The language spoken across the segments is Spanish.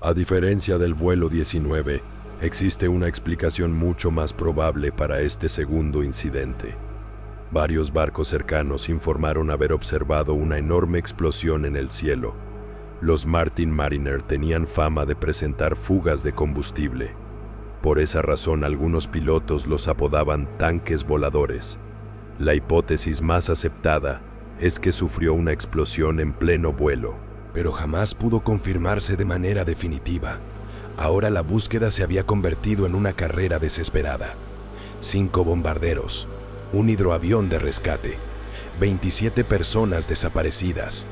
A diferencia del vuelo 19, existe una explicación mucho más probable para este segundo incidente. Varios barcos cercanos informaron haber observado una enorme explosión en el cielo. Los Martin Mariner tenían fama de presentar fugas de combustible. Por esa razón, algunos pilotos los apodaban tanques voladores. La hipótesis más aceptada es que sufrió una explosión en pleno vuelo, pero jamás pudo confirmarse de manera definitiva. Ahora la búsqueda se había convertido en una carrera desesperada. 5 bombarderos, un hidroavión de rescate, 27 personas desaparecidas.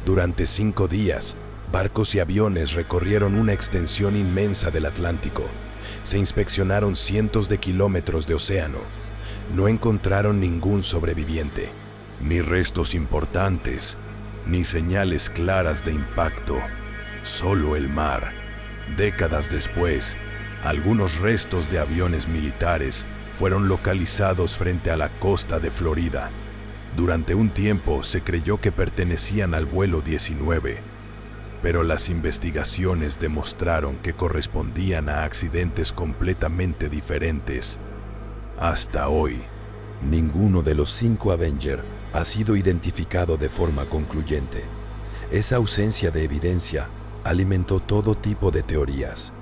Durante 5 días, barcos y aviones recorrieron una extensión inmensa del Atlántico. Se inspeccionaron cientos de kilómetros de océano. No encontraron ningún sobreviviente. Ni restos importantes, ni señales claras de impacto. Solo el mar. Décadas después, algunos restos de aviones militares fueron localizados frente a la costa de Florida. Durante un tiempo se creyó que pertenecían al vuelo 19, pero las investigaciones demostraron que correspondían a accidentes completamente diferentes. Hasta hoy, ninguno de los 5 Avenger ha sido identificado de forma concluyente. Esa ausencia de evidencia alimentó todo tipo de teorías.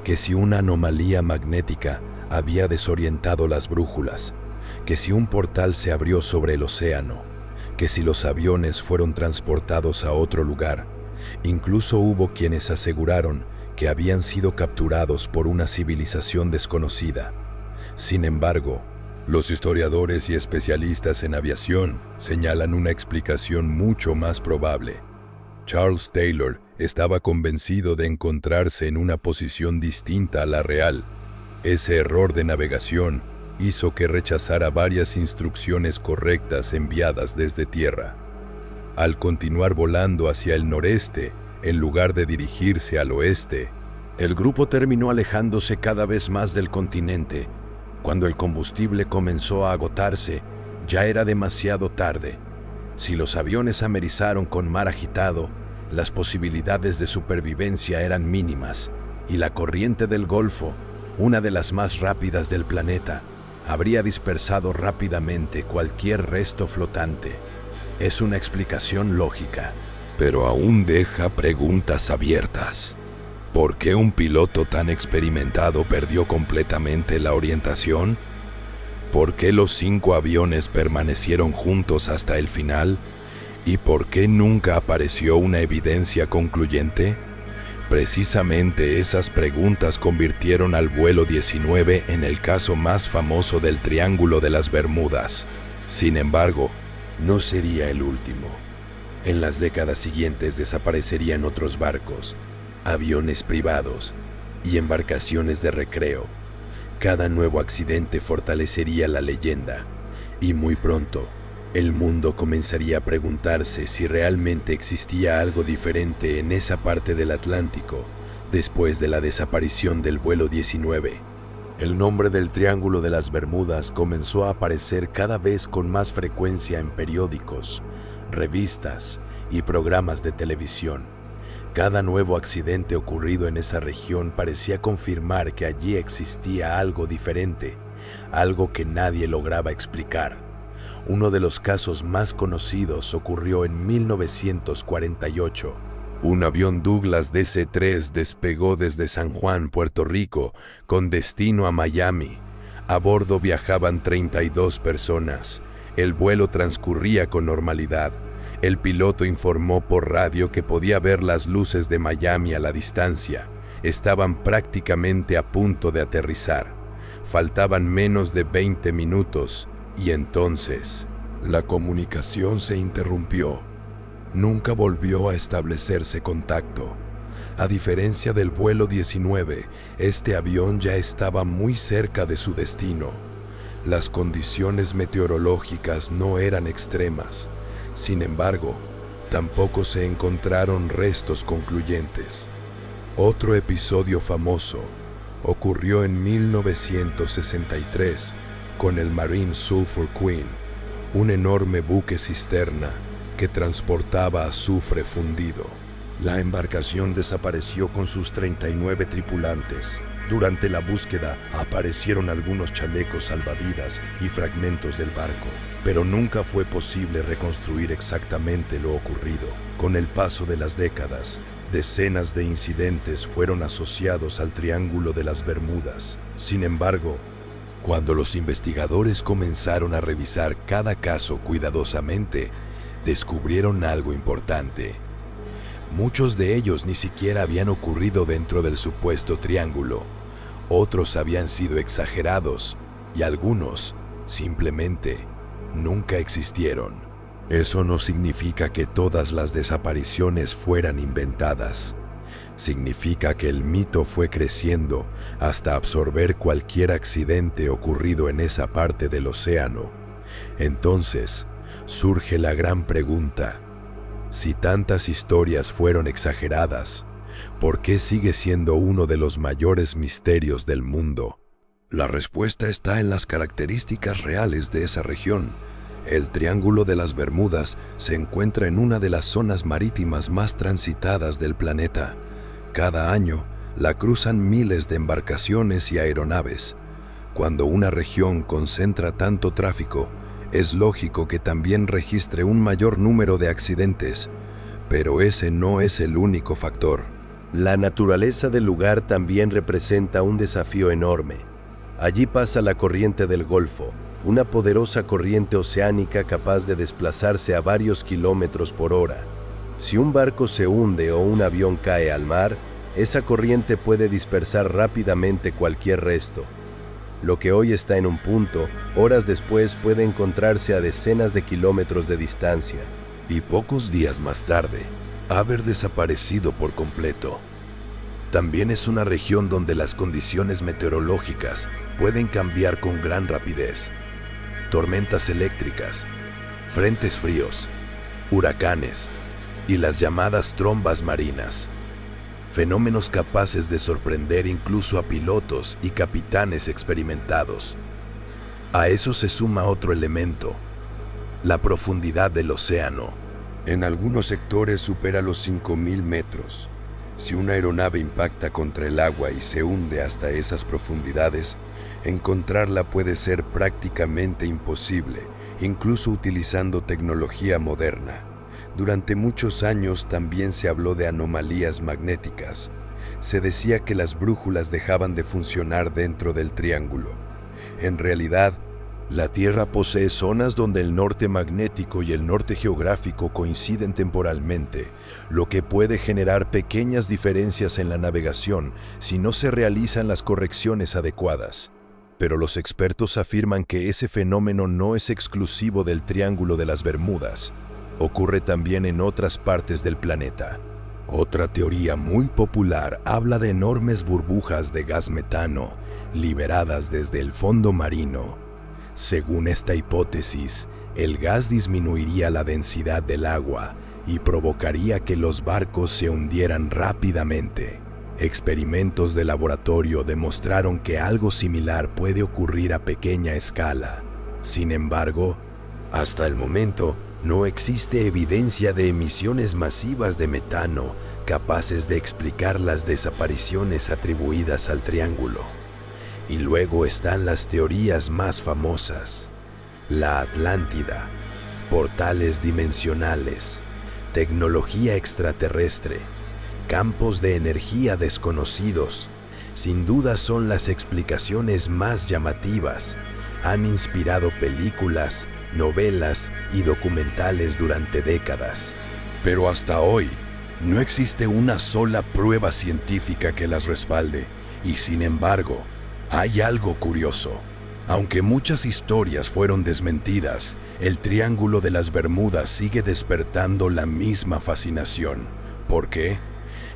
Que si una anomalía magnética había desorientado las brújulas, que si un portal se abrió sobre el océano, que si los aviones fueron transportados a otro lugar. Incluso hubo quienes aseguraron que habían sido capturados por una civilización desconocida. Sin embargo, los historiadores y especialistas en aviación señalan una explicación mucho más probable. Charles Taylor estaba convencido de encontrarse en una posición distinta a la real. Ese error de navegación hizo que rechazara varias instrucciones correctas enviadas desde tierra. Al continuar volando hacia el noreste, en lugar de dirigirse al oeste, el grupo terminó alejándose cada vez más del continente. Cuando el combustible comenzó a agotarse, ya era demasiado tarde. Si los aviones amerizaron con mar agitado, las posibilidades de supervivencia eran mínimas, y la corriente del Golfo, una de las más rápidas del planeta, habría dispersado rápidamente cualquier resto flotante. Es una explicación lógica, pero aún deja preguntas abiertas. ¿Por qué un piloto tan experimentado perdió completamente la orientación? ¿Por qué los 5 aviones permanecieron juntos hasta el final? ¿Y por qué nunca apareció una evidencia concluyente? Precisamente esas preguntas convirtieron al vuelo 19 en el caso más famoso del Triángulo de las Bermudas. Sin embargo, no sería el último. En las décadas siguientes desaparecerían otros barcos, aviones privados y embarcaciones de recreo. Cada nuevo accidente fortalecería la leyenda, y muy pronto, el mundo comenzaría a preguntarse si realmente existía algo diferente en esa parte del Atlántico después de la desaparición del vuelo 19. El nombre del Triángulo de las Bermudas comenzó a aparecer cada vez con más frecuencia en periódicos, revistas y programas de televisión. Cada nuevo accidente ocurrido en esa región parecía confirmar que allí existía algo diferente, algo que nadie lograba explicar. Uno de los casos más conocidos ocurrió en 1948. Un avión Douglas DC-3 despegó desde San Juan, Puerto Rico, con destino a Miami. A bordo viajaban 32 personas. El vuelo transcurría con normalidad. El piloto informó por radio que podía ver las luces de Miami a la distancia. Estaban prácticamente a punto de aterrizar. Faltaban menos de 20 minutos y entonces la comunicación se interrumpió. Nunca volvió a establecerse contacto. A diferencia del vuelo 19, este avión ya estaba muy cerca de su destino. Las condiciones meteorológicas no eran extremas. Sin embargo, tampoco se encontraron restos concluyentes. Otro episodio famoso ocurrió en 1963 con el Marine Sulphur Queen, un enorme buque cisterna que transportaba azufre fundido. La embarcación desapareció con sus 39 tripulantes. Durante la búsqueda aparecieron algunos chalecos salvavidas y fragmentos del barco, pero nunca fue posible reconstruir exactamente lo ocurrido. Con el paso de las décadas, decenas de incidentes fueron asociados al Triángulo de las Bermudas. Sin embargo, cuando los investigadores comenzaron a revisar cada caso cuidadosamente, descubrieron algo importante. Muchos de ellos ni siquiera habían ocurrido dentro del supuesto triángulo. Otros habían sido exagerados y algunos simplemente nunca existieron. Eso no significa que todas las desapariciones fueran inventadas. Significa que el mito fue creciendo hasta absorber cualquier accidente ocurrido en esa parte del océano. Entonces, surge la gran pregunta: si tantas historias fueron exageradas, ¿por qué sigue siendo uno de los mayores misterios del mundo? La respuesta está en las características reales de esa región. El Triángulo de las Bermudas se encuentra en una de las zonas marítimas más transitadas del planeta. Cada año la cruzan miles de embarcaciones y aeronaves. Cuando una región concentra tanto tráfico, es lógico que también registre un mayor número de accidentes, pero ese no es el único factor. La naturaleza del lugar también representa un desafío enorme. Allí pasa la corriente del Golfo, una poderosa corriente oceánica capaz de desplazarse a varios kilómetros por hora. Si un barco se hunde o un avión cae al mar, esa corriente puede dispersar rápidamente cualquier resto. Lo que hoy está en un punto, horas después puede encontrarse a decenas de kilómetros de distancia. Y pocos días más tarde, haber desaparecido por completo. También es una región donde las condiciones meteorológicas pueden cambiar con gran rapidez. Tormentas eléctricas, frentes fríos, huracanes y las llamadas trombas marinas. Fenómenos capaces de sorprender incluso a pilotos y capitanes experimentados. A eso se suma otro elemento: la profundidad del océano. En algunos sectores supera los 5.000 metros. Si una aeronave impacta contra el agua y se hunde hasta esas profundidades, encontrarla puede ser prácticamente imposible, incluso utilizando tecnología moderna. Durante muchos años también se habló de anomalías magnéticas. Se decía que las brújulas dejaban de funcionar dentro del triángulo. En realidad, la Tierra posee zonas donde el norte magnético y el norte geográfico coinciden temporalmente, lo que puede generar pequeñas diferencias en la navegación si no se realizan las correcciones adecuadas. Pero los expertos afirman que ese fenómeno no es exclusivo del Triángulo de las Bermudas. Ocurre también en otras partes del planeta. Otra teoría muy popular habla de enormes burbujas de gas metano liberadas desde el fondo marino. Según esta hipótesis, el gas disminuiría la densidad del agua y provocaría que los barcos se hundieran rápidamente. Experimentos de laboratorio demostraron que algo similar puede ocurrir a pequeña escala. Sin embargo, hasta el momento, no existe evidencia de emisiones masivas de metano capaces de explicar las desapariciones atribuidas al triángulo. Y luego están las teorías más famosas: la Atlántida, portales dimensionales, tecnología extraterrestre, campos de energía desconocidos. Sin duda son las explicaciones más llamativas. Han inspirado películas, novelas y documentales durante décadas. Pero hasta hoy, no existe una sola prueba científica que las respalde. Y sin embargo, hay algo curioso. Aunque muchas historias fueron desmentidas, el Triángulo de las Bermudas sigue despertando la misma fascinación. ¿Por qué?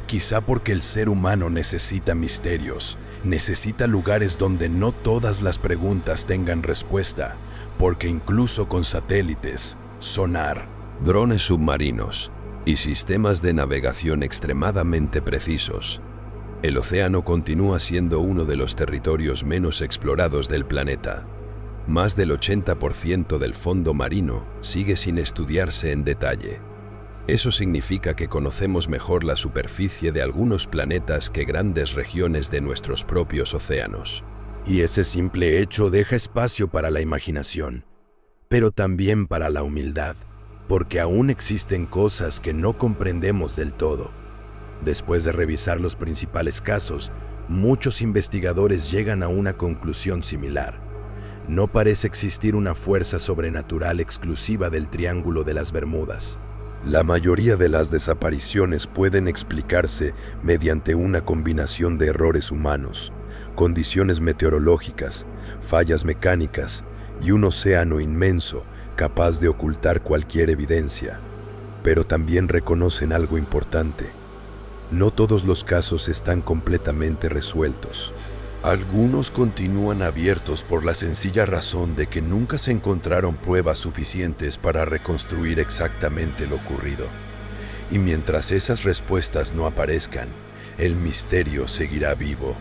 Quizá porque el ser humano necesita misterios, necesita lugares donde no todas las preguntas tengan respuesta, porque incluso con satélites, sonar, Drones submarinos y sistemas de navegación extremadamente precisos, el océano continúa siendo uno de los territorios menos explorados del planeta. Más del 80% del fondo marino sigue sin estudiarse en detalle. Eso significa que conocemos mejor la superficie de algunos planetas que grandes regiones de nuestros propios océanos. Y ese simple hecho deja espacio para la imaginación, pero también para la humildad, porque aún existen cosas que no comprendemos del todo. Después de revisar los principales casos, muchos investigadores llegan a una conclusión similar. No parece existir una fuerza sobrenatural exclusiva del Triángulo de las Bermudas. La mayoría de las desapariciones pueden explicarse mediante una combinación de errores humanos, condiciones meteorológicas, fallas mecánicas y un océano inmenso capaz de ocultar cualquier evidencia. Pero también reconocen algo importante. No todos los casos están completamente resueltos. Algunos continúan abiertos por la sencilla razón de que nunca se encontraron pruebas suficientes para reconstruir exactamente lo ocurrido. Y mientras esas respuestas no aparezcan, el misterio seguirá vivo.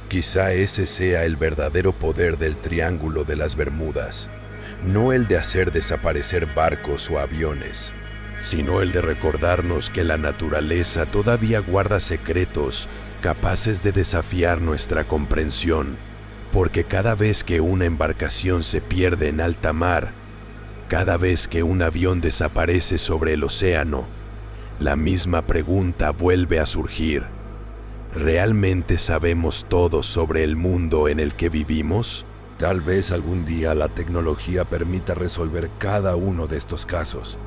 Quizá ese sea el verdadero poder del Triángulo de las Bermudas, no el de hacer desaparecer barcos o aviones, sino el de recordarnos que la naturaleza todavía guarda secretos capaces de desafiar nuestra comprensión, porque cada vez que una embarcación se pierde en alta mar, cada vez que un avión desaparece sobre el océano, la misma pregunta vuelve a surgir. ¿Realmente sabemos todo sobre el mundo en el que vivimos? Tal vez algún día la tecnología permita resolver cada uno de estos casos.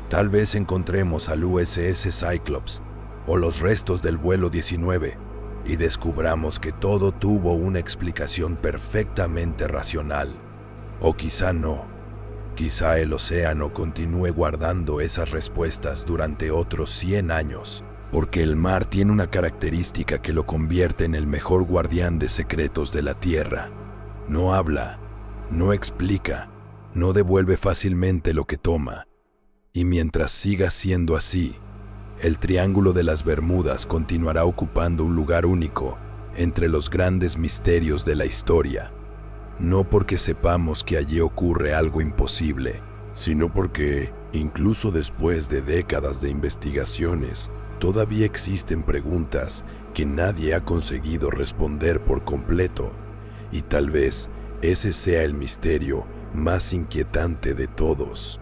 Tal vez encontremos al USS Cyclops o los restos del vuelo 19 y descubramos que todo tuvo una explicación perfectamente racional. O quizá no. Quizá el océano continúe guardando esas respuestas durante otros 100 años, porque el mar tiene una característica que lo convierte en el mejor guardián de secretos de la Tierra. No habla, no explica, no devuelve fácilmente lo que toma. Y mientras siga siendo así, el Triángulo de las Bermudas continuará ocupando un lugar único entre los grandes misterios de la historia, no porque sepamos que allí ocurre algo imposible, sino porque, incluso después de décadas de investigaciones, todavía existen preguntas que nadie ha conseguido responder por completo, y tal vez ese sea el misterio más inquietante de todos.